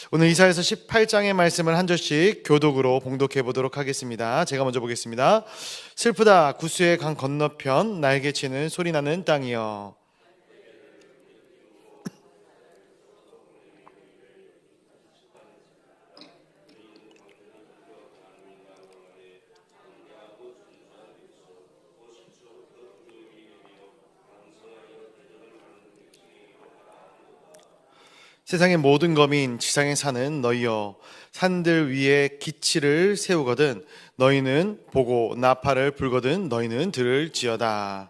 오늘 이사야서 18장의 말씀을 한 절씩 교독으로 봉독해 보도록 하겠습니다. 제가 먼저 보겠습니다. 슬프다 구스의 강 건너편 날개 치는 소리 나는 땅이여. 세상의 모든 거민 지상에 사는 너희여, 산들 위에 기치를 세우거든 너희는 보고 나팔을 불거든 너희는 들을지어다.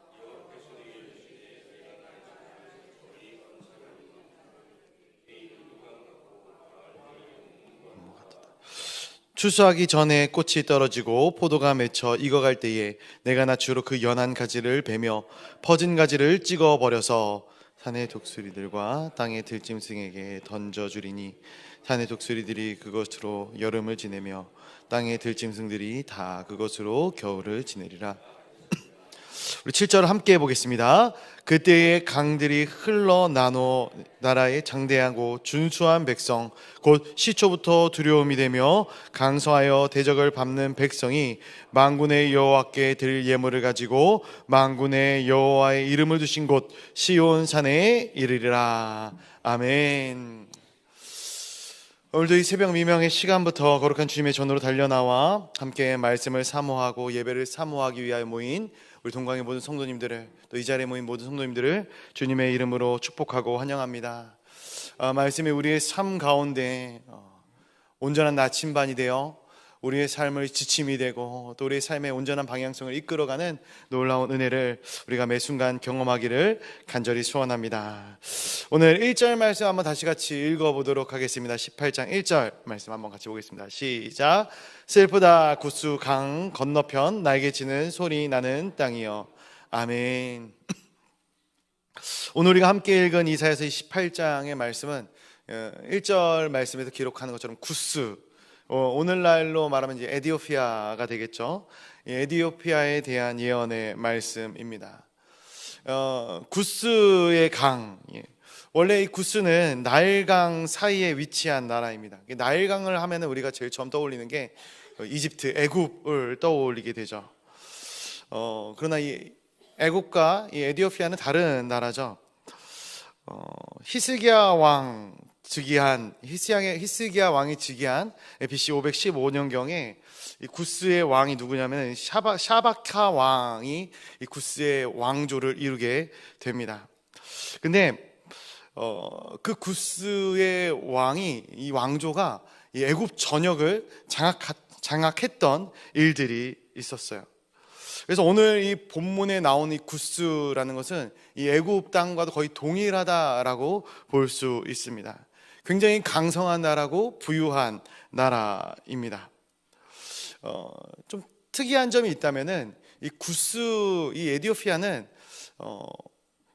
추수하기 전에 꽃이 떨어지고 포도가 맺혀 익어갈 때에 내가 낯으로 그 연한 가지를 베며 퍼진 가지를 찍어버려서 산의 독수리들과 땅의 들짐승에게 던져주리니 산의 독수리들이 그것으로 여름을 지내며 땅의 들짐승들이 다 그것으로 겨울을 지내리라. 우리 7절을 함께 해보겠습니다. 그때의 강들이 흘러 나눠 나라의 장대하고 준수한 백성 곧 시초부터 두려움이 되며 강성하여 대적을 밟는 백성이 만군의 여호와께 드릴 예물을 가지고 만군의 여호와의 이름을 두신 곳 시온 산에 이르리라. 아멘. 오늘도 이 새벽 미명의 시간부터 거룩한 주님의 전으로 달려나와 함께 말씀을 사모하고 예배를 사모하기 위하여 모인 우리 동광의 모든 성도님들을, 또 이 자리에 모인 모든 성도님들을 주님의 이름으로 축복하고 환영합니다. 말씀이 우리의 삶 가운데 온전한 나침반이 되어 우리의 삶을 지침이 되고 또 우리의 삶의 온전한 방향성을 이끌어가는 놀라운 은혜를 우리가 매 순간 경험하기를 간절히 소원합니다. 오늘 1절 말씀 한번 다시 같이 읽어보도록 하겠습니다. 18장 1절 말씀 한번 같이 보겠습니다. 시작. 슬프다 구스 강 건너편 날개 치는 소리 나는 땅이여. 아멘. 오늘 우리가 함께 읽은 이사야서 18장의 말씀은 1절 말씀에서 기록하는 것처럼 구스, 오늘날로 말하면 이제 에디오피아가 되겠죠. 에디오피아에 대한 예언의 말씀입니다. 구스의 강, 원래 이 구스는 나일강 사이에 위치한 나라입니다. 나일강을 하면 우리가 제일 처음 떠올리는 게 이집트, 애굽을 떠올리게 되죠. 그러나 이 애굽과 이 에디오피아는 다른 나라죠. 히스기야 왕이 즉위한 BC 515년경에 이 구스의 왕이 누구냐면 샤바카 왕이 이 구스의 왕조를 이루게 됩니다. 근데 그 구스의 왕이, 이 왕조가 이 애굽 전역을 장악했던 일들이 있었어요. 그래서 오늘 이 본문에 나온 이 구스라는 것은 이 애굽 땅과도 거의 동일하다라고 볼 수 있습니다. 굉장히 강성한 나라고 부유한 나라입니다. 좀 특이한 점이 있다면은 이 구스, 이 에디오피아는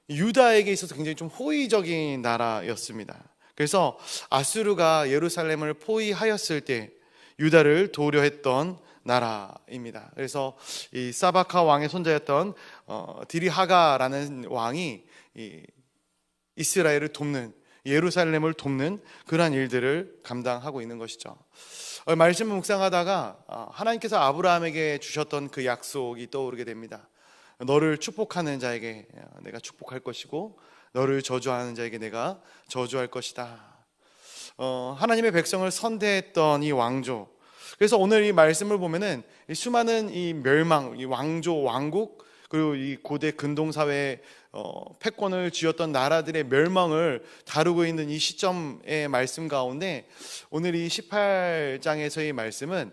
유다에게 있어서 굉장히 좀 호의적인 나라였습니다. 그래서 아수르가 예루살렘을 포위하였을 때 유다를 도우려 했던 나라입니다. 그래서 이 사바카 왕의 손자였던 디리하가라는 왕이 이 이스라엘을 돕는, 예루살렘을 돕는 그러한 일들을 감당하고 있는 것이죠. 말씀을 묵상하다가 하나님께서 아브라함에게 주셨던 그 약속이 떠오르게 됩니다. 너를 축복하는 자에게 내가 축복할 것이고 너를 저주하는 자에게 내가 저주할 것이다. 하나님의 백성을 선대했던 이 왕조, 그래서 오늘 이 말씀을 보면은 이 수많은 이 멸망, 이 왕조, 왕국, 그리고 이 고대 근동사회의 패권을 쥐었던 나라들의 멸망을 다루고 있는 이 시점의 말씀 가운데 오늘 이 18장에서의 말씀은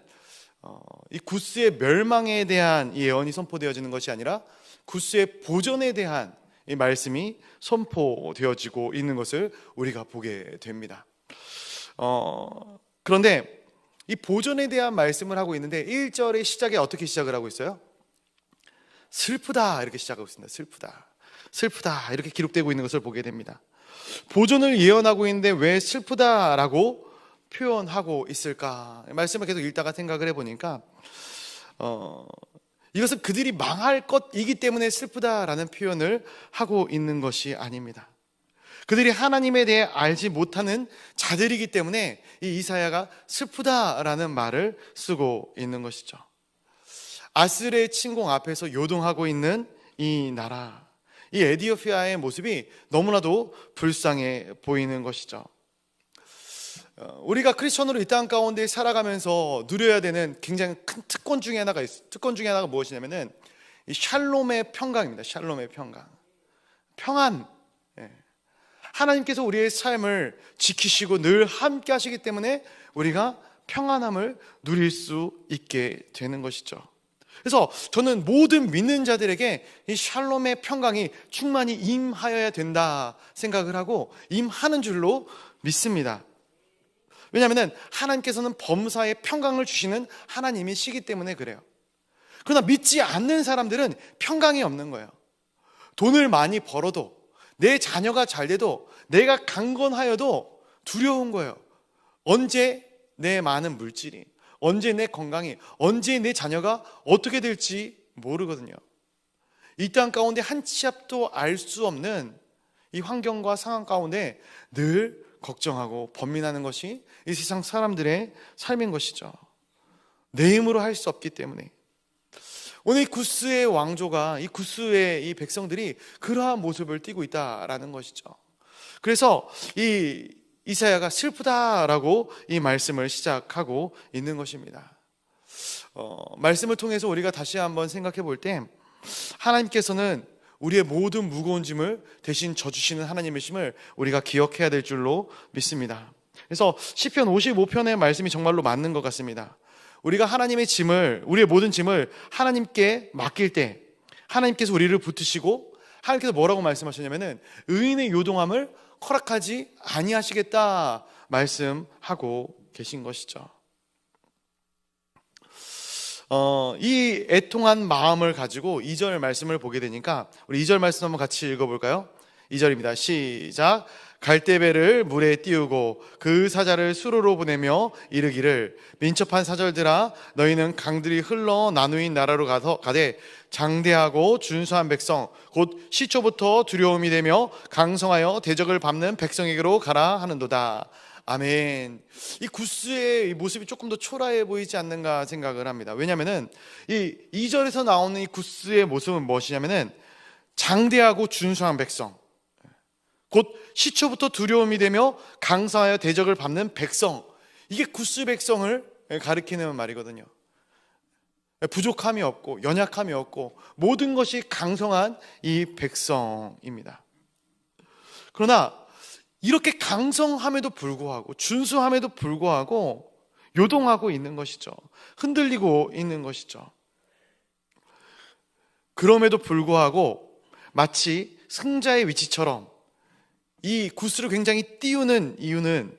이 구스의 멸망에 대한 예언이 선포되어지는 것이 아니라 구스의 보존에 대한 이 말씀이 선포되어지고 있는 것을 우리가 보게 됩니다. 그런데 이 보존에 대한 말씀을 하고 있는데 1절의 시작에 어떻게 시작을 하고 있어요? 슬프다 이렇게 시작하고 있습니다. 슬프다 이렇게 기록되고 있는 것을 보게 됩니다. 보존을 예언하고 있는데 왜 슬프다라고 표현하고 있을까? 말씀을 계속 읽다가 생각을 해보니까 이것은 그들이 망할 것이기 때문에 슬프다라는 표현을 하고 있는 것이 아닙니다. 그들이 하나님에 대해 알지 못하는 자들이기 때문에 이 이사야가 슬프다라는 말을 쓰고 있는 것이죠. 아스르의 침공 앞에서 요동하고 있는 이 나라, 이 에디오피아의 모습이 너무나도 불쌍해 보이는 것이죠. 우리가 크리스천으로 이 땅 가운데 살아가면서 누려야 되는 굉장히 큰 특권 중에 하나가 있어요. 특권 중에 하나가 무엇이냐면은 이 샬롬의 평강입니다. 샬롬의 평강, 평안. 하나님께서 우리의 삶을 지키시고 늘 함께 하시기 때문에 우리가 평안함을 누릴 수 있게 되는 것이죠. 그래서 저는 모든 믿는 자들에게 이 샬롬의 평강이 충만히 임하여야 된다 생각을 하고 임하는 줄로 믿습니다. 왜냐하면 하나님께서는 범사에 평강을 주시는 하나님이시기 때문에 그래요. 그러나 믿지 않는 사람들은 평강이 없는 거예요. 돈을 많이 벌어도, 내 자녀가 잘 돼도, 내가 강건하여도 두려운 거예요. 언제 내 많은 물질이, 언제 내 건강이, 언제 내 자녀가 어떻게 될지 모르거든요. 이 땅 가운데 한 치 앞도 알 수 없는 이 환경과 상황 가운데 늘 걱정하고 번민하는 것이 이 세상 사람들의 삶인 것이죠. 내 힘으로 할 수 없기 때문에. 오늘 구스의 왕조가, 이 구스의 이 백성들이 그러한 모습을 띠고 있다라는 것이죠. 그래서 이 이사야가 슬프다라고 이 말씀을 시작하고 있는 것입니다. 말씀을 통해서 우리가 다시 한번 생각해 볼 때 하나님께서는 우리의 모든 무거운 짐을 대신 져주시는 하나님이심을 우리가 기억해야 될 줄로 믿습니다. 그래서 시편 55편의 말씀이 정말로 맞는 것 같습니다. 우리가 하나님의 짐을, 우리의 모든 짐을 하나님께 맡길 때 하나님께서 우리를 붙드시고 하나님께서 뭐라고 말씀하셨냐면은 의인의 요동함을 허락하지 아니하시겠다 말씀하고 계신 것이죠. 이 애통한 마음을 가지고 2절 말씀을 보게 되니까 우리 2절 말씀 한번 같이 읽어볼까요? 2절입니다. 시작. 갈대배를 물에 띄우고 그 사자를 수로로 보내며 이르기를 민첩한 사절들아 너희는 강들이 흘러 나누인 나라로 가되 장대하고 준수한 백성 곧 시초부터 두려움이 되며 강성하여 대적을 밟는 백성에게로 가라 하는도다. 아멘. 이 구스의 모습이 조금 더 초라해 보이지 않는가 생각을 합니다. 왜냐하면은 이 2절에서 나오는 이 구스의 모습은 무엇이냐면은 장대하고 준수한 백성, 곧 시초부터 두려움이 되며 강성하여 대적을 밟는 백성, 이게 구스 백성을 가리키는 말이거든요. 부족함이 없고 연약함이 없고 모든 것이 강성한 이 백성입니다. 그러나 이렇게 강성함에도 불구하고 준수함에도 불구하고 요동하고 있는 것이죠. 흔들리고 있는 것이죠. 그럼에도 불구하고 마치 승자의 위치처럼 이 구스를 굉장히 띄우는 이유는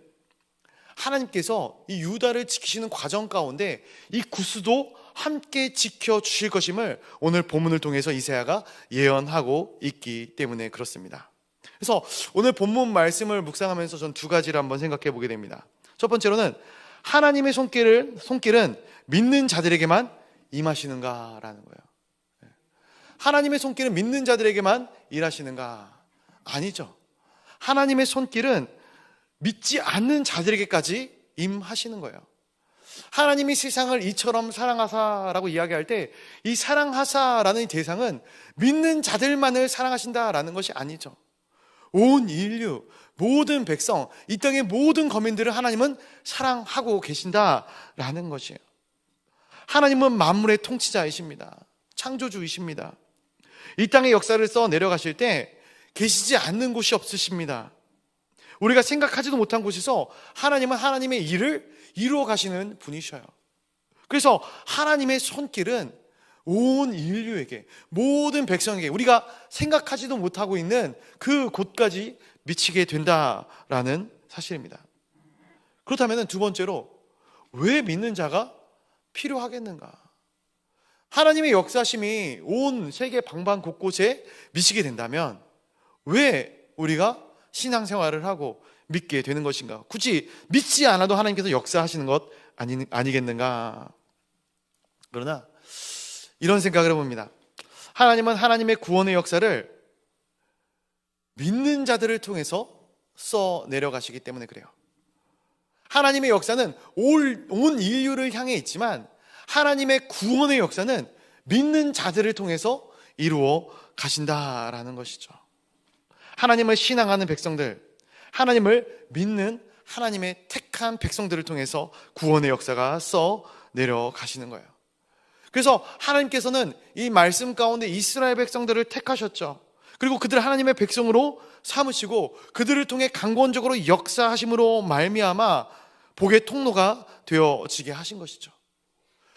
하나님께서 이 유다를 지키시는 과정 가운데 이 구스도 함께 지켜주실 것임을 오늘 본문을 통해서 이사야가 예언하고 있기 때문에 그렇습니다. 그래서 오늘 본문 말씀을 묵상하면서 전 두 가지를 한번 생각해 보게 됩니다. 첫 번째로는 하나님의 손길은 믿는 자들에게만 임하시는가라는 거예요. 하나님의 손길은 믿는 자들에게만 일하시는가? 아니죠. 하나님의 손길은 믿지 않는 자들에게까지 임하시는 거예요. 하나님이 세상을 이처럼 사랑하사라고 이야기할 때 이 사랑하사라는 대상은 믿는 자들만을 사랑하신다라는 것이 아니죠. 온 인류, 모든 백성, 이 땅의 모든 거민들을 하나님은 사랑하고 계신다라는 것이에요. 하나님은 만물의 통치자이십니다. 창조주이십니다. 이 땅의 역사를 써 내려가실 때 계시지 않는 곳이 없으십니다. 우리가 생각하지도 못한 곳에서 하나님은 하나님의 일을 이루어 가시는 분이셔요. 그래서 하나님의 손길은 온 인류에게, 모든 백성에게, 우리가 생각하지도 못하고 있는 그 곳까지 미치게 된다라는 사실입니다. 그렇다면 두 번째로 왜 믿는 자가 필요하겠는가? 하나님의 역사심이 온 세계 방방 곳곳에 미치게 된다면 왜 우리가 신앙생활을 하고 믿게 되는 것인가? 굳이 믿지 않아도 하나님께서 역사하시는 것 아니겠는가? 그러나 이런 생각을 해봅니다. 하나님은 하나님의 구원의 역사를 믿는 자들을 통해서 써 내려가시기 때문에 그래요. 하나님의 역사는 온 인류를 향해 있지만 하나님의 구원의 역사는 믿는 자들을 통해서 이루어 가신다라는 것이죠. 하나님을 신앙하는 백성들, 하나님을 믿는 하나님의 택한 백성들을 통해서 구원의 역사가 써 내려가시는 거예요. 그래서 하나님께서는 이 말씀 가운데 이스라엘 백성들을 택하셨죠. 그리고 그들을 하나님의 백성으로 삼으시고 그들을 통해 강권적으로 역사하심으로 말미암아 복의 통로가 되어지게 하신 것이죠.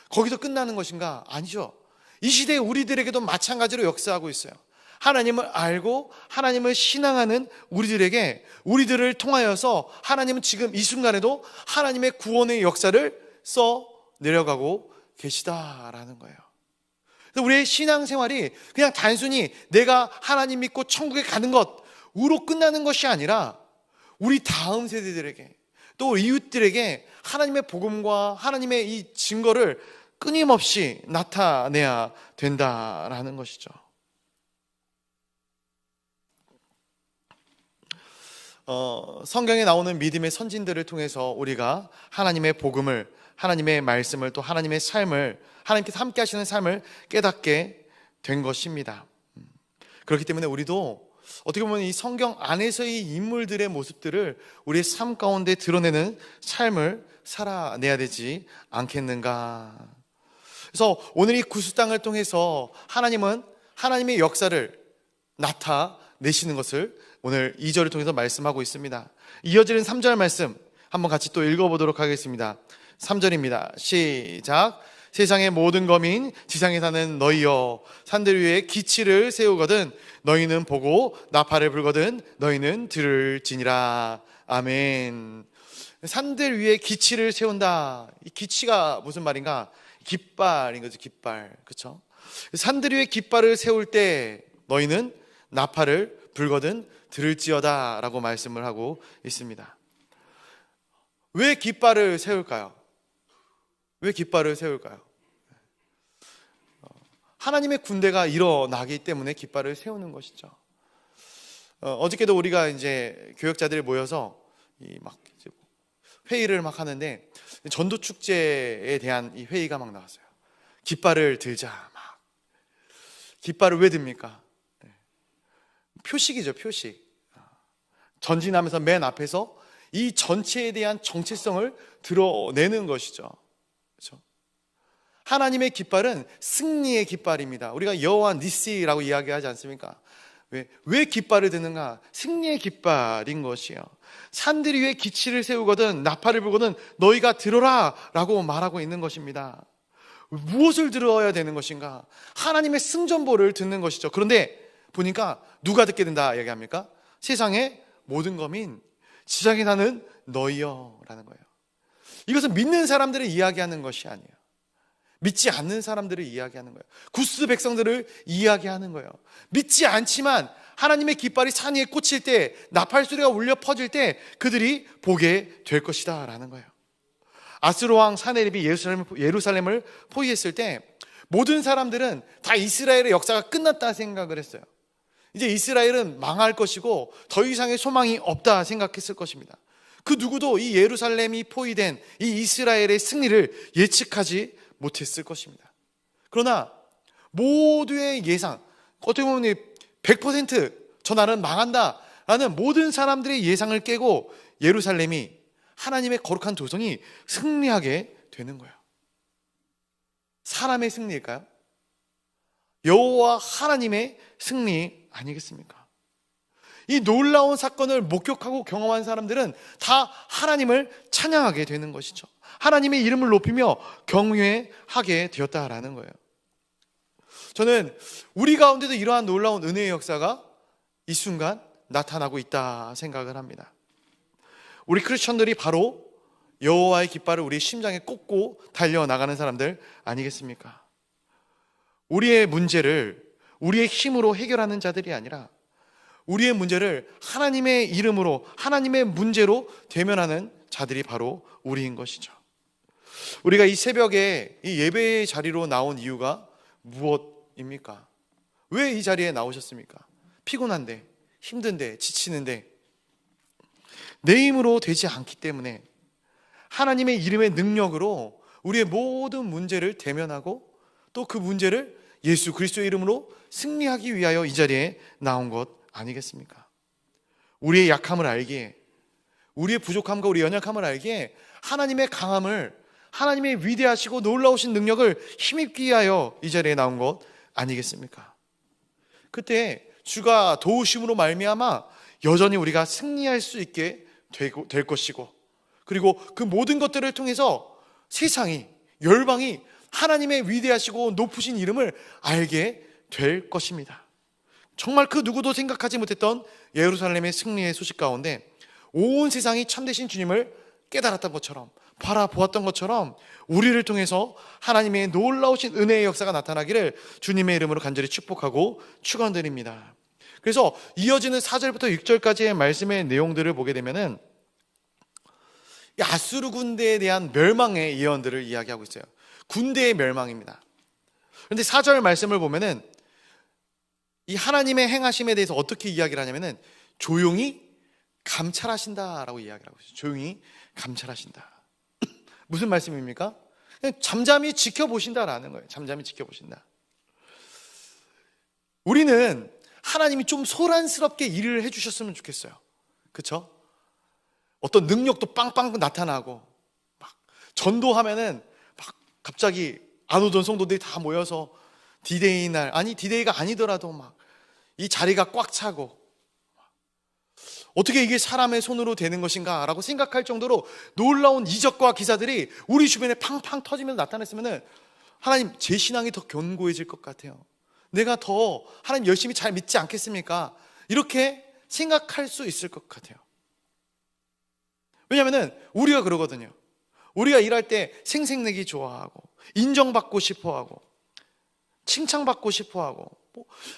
거기서 끝나는 것인가? 아니죠. 이 시대에 우리들에게도 마찬가지로 역사하고 있어요. 하나님을 알고 하나님을 신앙하는 우리들에게, 우리들을 통하여서 하나님은 지금 이 순간에도 하나님의 구원의 역사를 써 내려가고 계시다라는 거예요. 그래서 우리의 신앙생활이 그냥 단순히 내가 하나님 믿고 천국에 가는 것으로 끝나는 것이 아니라 우리 다음 세대들에게, 또 이웃들에게 하나님의 복음과 하나님의 이 증거를 끊임없이 나타내야 된다라는 것이죠. 성경에 나오는 믿음의 선진들을 통해서 우리가 하나님의 복음을, 하나님의 말씀을, 또 하나님의 삶을, 하나님께서 함께 하시는 삶을 깨닫게 된 것입니다. 그렇기 때문에 우리도 어떻게 보면 이 성경 안에서의 인물들의 모습들을 우리의 삶 가운데 드러내는 삶을 살아내야 되지 않겠는가. 그래서 오늘 이 구스 땅을 통해서 하나님은 하나님의 역사를 나타내시는 것을 오늘 2절을 통해서 말씀하고 있습니다. 이어지는 3절 말씀 한번 같이 또 읽어보도록 하겠습니다. 3절입니다. 시작. 세상의 모든 거민 지상에 사는 너희여, 산들 위에 기치를 세우거든 너희는 보고 나팔을 불거든 너희는 들을지니라. 아멘. 산들 위에 기치를 세운다. 이 기치가 무슨 말인가? 깃발인 거죠. 깃발. 그렇죠? 산들 위에 깃발을 세울 때 너희는 나팔을 불거든 들을지어다 라고 말씀을 하고 있습니다. 왜 깃발을 세울까요? 왜 깃발을 세울까요? 하나님의 군대가 일어나기 때문에 깃발을 세우는 것이죠. 어저께도 우리가 이제 교역자들이 모여서 회의를 막 하는데 전도 축제에 대한 이 회의가 막 나왔어요. 깃발을 들자 막. 깃발을 왜 듭니까? 표식이죠, 표식. 전진하면서 맨 앞에서 이 전체에 대한 정체성을 드러내는 것이죠. 그렇죠? 하나님의 깃발은 승리의 깃발입니다. 우리가 여호와 니시라고 이야기하지 않습니까? 왜 깃발을 드는가? 승리의 깃발인 것이에요. 산들 위에 기치를 세우거든 나팔을 불거든 너희가 들어라 라고 말하고 있는 것입니다. 무엇을 들어야 되는 것인가? 하나님의 승전보를 듣는 것이죠. 그런데 보니까 누가 듣게 된다 얘기합니까? 세상의 모든 거민 지상에 사는 너희여 라는 거예요. 이것은 믿는 사람들을 이야기하는 것이 아니에요. 믿지 않는 사람들을 이야기하는 거예요. 구스 백성들을 이야기하는 거예요. 믿지 않지만 하나님의 깃발이 산 위에 꽂힐 때, 나팔 소리가 울려 퍼질 때 그들이 보게 될 것이다 라는 거예요. 아스로 왕 사네립이 예루살렘을 포위했을 때 모든 사람들은 다 이스라엘의 역사가 끝났다 생각을 했어요. 이제 이스라엘은 망할 것이고 더 이상의 소망이 없다 생각했을 것입니다. 그 누구도 이 예루살렘이 포위된 이 이스라엘의 승리를 예측하지 못했을 것입니다. 그러나 모두의 예상, 어떻게 보면 100% 나라는 망한다 라는 모든 사람들의 예상을 깨고 예루살렘이, 하나님의 거룩한 도성이 승리하게 되는 거예요. 사람의 승리일까요? 여호와 하나님의 승리 아니겠습니까? 이 놀라운 사건을 목격하고 경험한 사람들은 다 하나님을 찬양하게 되는 것이죠. 하나님의 이름을 높이며 경외하게 되었다라는 거예요. 저는 우리 가운데도 이러한 놀라운 은혜의 역사가 이 순간 나타나고 있다 생각을 합니다. 우리 크리스천들이 바로 여호와의 깃발을 우리 심장에 꽂고 달려나가는 사람들 아니겠습니까? 우리의 문제를 우리의 힘으로 해결하는 자들이 아니라 우리의 문제를 하나님의 이름으로, 하나님의 문제로 대면하는 자들이 바로 우리인 것이죠. 우리가 이 새벽에 이 예배의 자리로 나온 이유가 무엇입니까? 왜 이 자리에 나오셨습니까? 피곤한데, 힘든데, 지치는데. 내 힘으로 되지 않기 때문에 하나님의 이름의 능력으로 우리의 모든 문제를 대면하고 또 그 문제를 예수 그리스도의 이름으로 승리하기 위하여 이 자리에 나온 것 아니겠습니까? 우리의 약함을 알기에, 우리의 부족함과 우리의 연약함을 알기에 하나님의 강함을, 하나님의 위대하시고 놀라우신 능력을 힘입기 위하여 이 자리에 나온 것 아니겠습니까? 그때 주가 도우심으로 말미암아 여전히 우리가 승리할 수 있게 될 것이고, 그리고 그 모든 것들을 통해서 세상이, 열방이 하나님의 위대하시고 높으신 이름을 알게 될 것입니다. 정말 그 누구도 생각하지 못했던 예루살렘의 승리의 소식 가운데 온 세상이 참되신 주님을 깨달았던 것처럼, 바라보았던 것처럼 우리를 통해서 하나님의 놀라우신 은혜의 역사가 나타나기를 주님의 이름으로 간절히 축복하고 축원드립니다. 그래서 이어지는 4절부터 6절까지의 말씀의 내용들을 보게 되면은 아수르 군대에 대한 멸망의 예언들을 이야기하고 있어요. 군대의 멸망입니다. 그런데 4절 말씀을 보면은 이 하나님의 행하심에 대해서 어떻게 이야기를 하냐면은 조용히 감찰하신다라고 이야기를 하고 있어요. 조용히 감찰하신다. 무슨 말씀입니까? 그냥 잠잠히 지켜보신다라는 거예요. 잠잠히 지켜보신다. 우리는 하나님이 좀 소란스럽게 일을 해주셨으면 좋겠어요. 그렇죠? 어떤 능력도 빵빵 나타나고 막 전도하면은 막 갑자기 안 오던 성도들이 다 모여서 디데이 날, 아니 디데이가 아니더라도 막 이 자리가 꽉 차고, 어떻게 이게 사람의 손으로 되는 것인가 라고 생각할 정도로 놀라운 이적과 기사들이 우리 주변에 팡팡 터지면서 나타났으면 하나님, 제 신앙이 더 견고해질 것 같아요. 내가 더 하나님 열심히 잘 믿지 않겠습니까? 이렇게 생각할 수 있을 것 같아요. 왜냐하면 우리가 그러거든요. 우리가 일할 때 생색내기 좋아하고, 인정받고 싶어하고, 칭찬받고 싶어하고,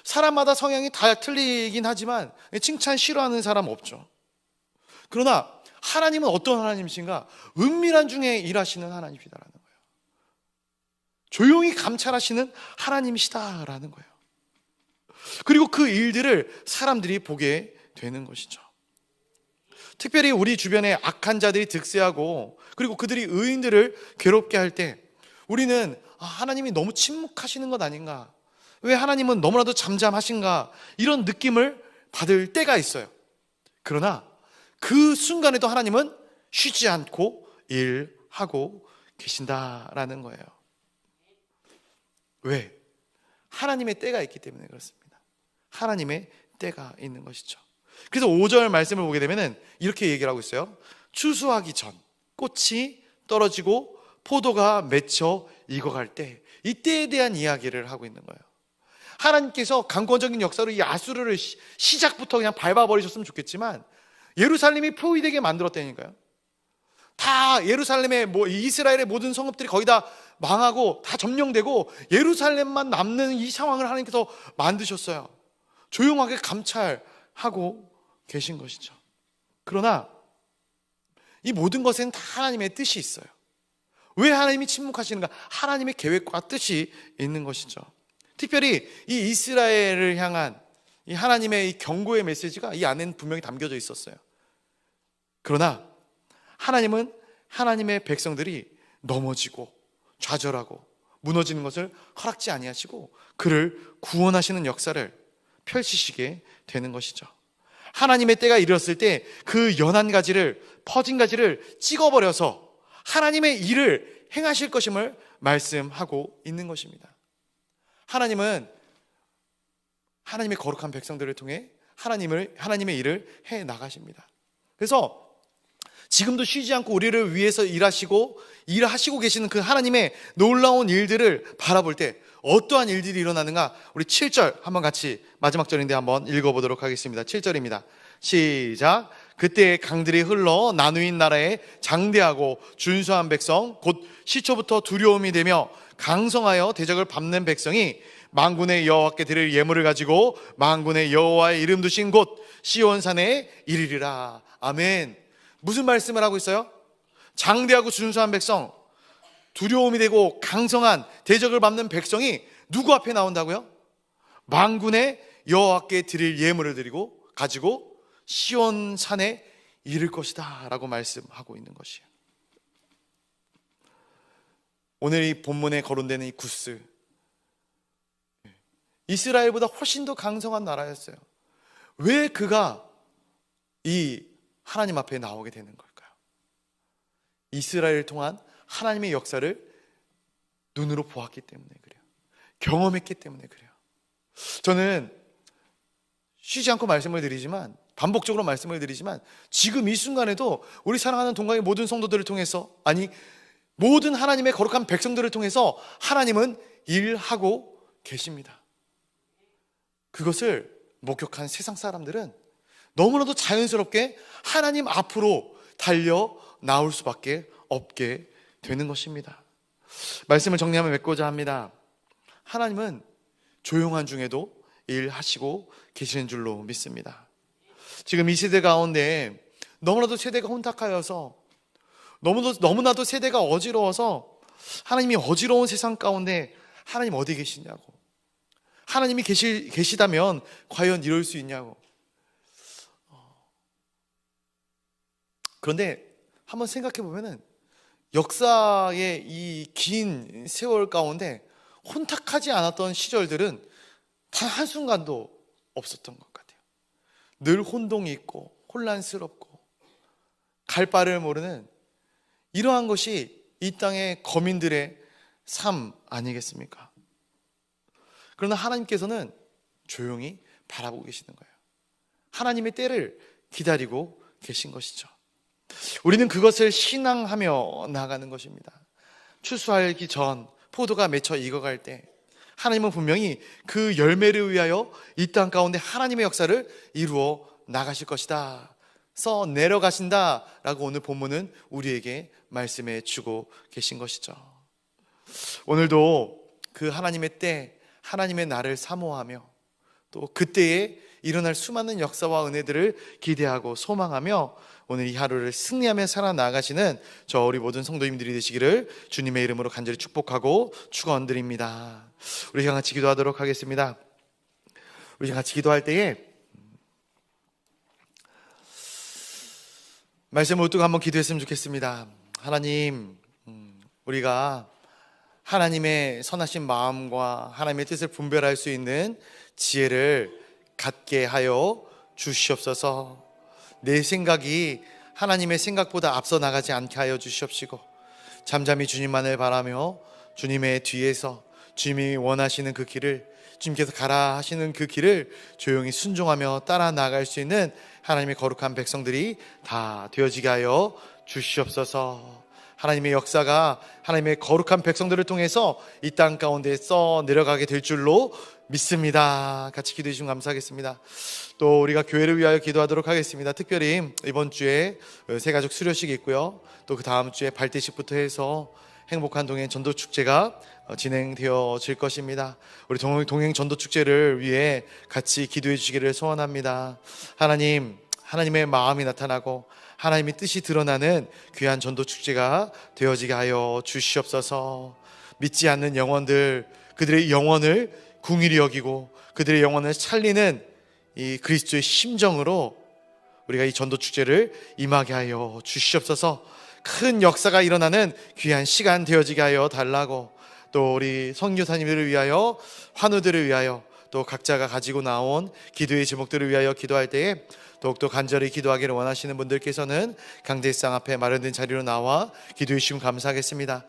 사람마다 성향이 다 틀리긴 하지만 칭찬 싫어하는 사람 없죠. 그러나 하나님은 어떤 하나님이신가? 은밀한 중에 일하시는 하나님이시다라는 거예요. 조용히 감찰하시는 하나님이시다라는 거예요. 그리고 그 일들을 사람들이 보게 되는 것이죠. 특별히 우리 주변에 악한 자들이 득세하고, 그리고 그들이 의인들을 괴롭게 할 때 우리는 하나님이 너무 침묵하시는 것 아닌가, 왜 하나님은 너무나도 잠잠하신가, 이런 느낌을 받을 때가 있어요. 그러나 그 순간에도 하나님은 쉬지 않고 일하고 계신다라는 거예요. 왜? 하나님의 때가 있기 때문에 그렇습니다. 하나님의 때가 있는 것이죠. 그래서 5절 말씀을 보게 되면 이렇게 얘기를 하고 있어요. 추수하기 전 꽃이 떨어지고 포도가 맺혀 익어갈 때, 이때에 대한 이야기를 하고 있는 거예요. 하나님께서 강권적인 역사로 이 아수르를 시작부터 그냥 밟아버리셨으면 좋겠지만 예루살렘이 포위되게 만들었다니까요. 다 예루살렘의 이스라엘의 모든 성읍들이 거의 다 망하고 다 점령되고 예루살렘만 남는 이 상황을 하나님께서 만드셨어요. 조용하게 감찰하고 계신 것이죠. 그러나 이 모든 것에는 다 하나님의 뜻이 있어요. 왜 하나님이 침묵하시는가? 하나님의 계획과 뜻이 있는 것이죠. 특별히 이 이스라엘을 향한 이 하나님의 이 경고의 메시지가 이 안에는 분명히 담겨져 있었어요. 그러나 하나님은 하나님의 백성들이 넘어지고 좌절하고 무너지는 것을 허락지 아니하시고 그를 구원하시는 역사를 펼치시게 되는 것이죠. 하나님의 때가 이르렀을 때 그 연한 가지를, 퍼진 가지를 찍어버려서 하나님의 일을 행하실 것임을 말씀하고 있는 것입니다. 하나님은 하나님의 거룩한 백성들을 통해 하나님의 일을 해 나가십니다. 그래서 지금도 쉬지 않고 우리를 위해서 일하시고 계시는 그 하나님의 놀라운 일들을 바라볼 때 어떠한 일들이 일어나는가? 우리 7절 한번 같이, 마지막 절인데 한번 읽어보도록 하겠습니다. 7절입니다. 시작. 그때 강들이 흘러 나누인 나라에 장대하고 준수한 백성, 곧 시초부터 두려움이 되며 강성하여 대적을 밟는 백성이 만군의 여호와께 드릴 예물을 가지고 만군의 여호와의 이름 두신 곳 시온산에 이르리라. 아멘. 무슨 말씀을 하고 있어요? 장대하고 준수한 백성, 두려움이 되고 강성한 대적을 밟는 백성이 누구 앞에 나온다고요? 만군의 여호와께 드릴 예물을 가지고 시온산에 이룰 것이다 라고 말씀하고 있는 것이에요. 오늘 이 본문에 거론되는 이 구스, 이스라엘보다 훨씬 더 강성한 나라였어요. 왜 그가 이 하나님 앞에 나오게 되는 걸까요? 이스라엘을 통한 하나님의 역사를 눈으로 보았기 때문에 그래요. 경험했기 때문에 그래요. 저는 쉬지 않고 말씀을 드리지만, 반복적으로 말씀을 드리지만, 지금 이 순간에도 우리 사랑하는 동강의 모든 성도들을 통해서, 아니 모든 하나님의 거룩한 백성들을 통해서 하나님은 일하고 계십니다. 그것을 목격한 세상 사람들은 너무나도 자연스럽게 하나님 앞으로 달려 나올 수밖에 없게 되는 것입니다. 말씀을 정리하며 맺고자 합니다. 하나님은 조용한 중에도 일하시고 계시는 줄로 믿습니다. 지금 이 세대 가운데 너무나도 세대가 혼탁하여서, 너무나도 세대가 어지러워서, 하나님이 어지러운 세상 가운데 하나님 어디 계시냐고, 하나님이 계시다면 과연 이럴 수 있냐고. 그런데 한번 생각해 보면은 역사의 이 긴 세월 가운데 혼탁하지 않았던 시절들은 단 한순간도 없었던 것 같아요. 늘 혼동이 있고 혼란스럽고 갈 바를 모르는 이러한 것이 이 땅의 거민들의 삶 아니겠습니까? 그러나 하나님께서는 조용히 바라보고 계시는 거예요. 하나님의 때를 기다리고 계신 것이죠. 우리는 그것을 신앙하며 나아가는 것입니다. 추수하기 전 포도가 맺혀 익어갈 때 하나님은 분명히 그 열매를 위하여 이 땅 가운데 하나님의 역사를 이루어 나가실 것이다, 써 내려가신다 라고 오늘 본문은 우리에게 말씀해 주고 계신 것이죠. 오늘도 그 하나님의 때, 하나님의 날을 사모하며 또 그때에 일어날 수많은 역사와 은혜들을 기대하고 소망하며 오늘 이 하루를 승리하며 살아나가시는 저 우리 모든 성도님들이 되시기를 주님의 이름으로 간절히 축복하고 축원드립니다. 우리 같이 기도하도록 하겠습니다. 우리 같이 기도할 때에 말씀을 웃두고 한번 기도했으면 좋겠습니다. 하나님, 우리가 하나님의 선하신 마음과 하나님의 뜻을 분별할 수 있는 지혜를 갖게 하여 주시옵소서. 내 생각이 하나님의 생각보다 앞서 나가지 않게 하여 주시옵시고, 잠잠히 주님만을 바라며 주님의 뒤에서 주님이 원하시는 그 길을, 주님께서 가라 하시는 그 길을 조용히 순종하며 따라 나갈 수 있는 하나님의 거룩한 백성들이 다 되어지게 하여 주시옵소서. 하나님의 역사가 하나님의 거룩한 백성들을 통해서 이 땅 가운데 써 내려가게 될 줄로 믿습니다. 같이 기도해 주시면 감사하겠습니다. 또 우리가 교회를 위하여 기도하도록 하겠습니다. 특별히 이번 주에 새가족 수료식이 있고요, 또 그 다음 주에 발대식부터 해서 행복한 동행 전도축제가 진행되어질 것입니다. 우리 동행 전도축제를 위해 같이 기도해 주시기를 소원합니다. 하나님, 하나님의 마음이 나타나고 하나님의 뜻이 드러나는 귀한 전도축제가 되어지게 하여 주시옵소서. 믿지 않는 영혼들, 그들의 영혼을 긍휼히 여기고 그들의 영혼을 살리는 이 그리스도의 심정으로 우리가 이 전도축제를 임하게 하여 주시옵소서. 큰 역사가 일어나는 귀한 시간 되어지게 하여 달라고, 또 우리 선교사님들을 위하여, 환우들을 위하여, 또 각자가 가지고 나온 기도의 제목들을 위하여 기도할 때에 더욱더 간절히 기도하기를 원하시는 분들께서는 강제상 앞에 마련된 자리로 나와 기도해 주시면 감사하겠습니다.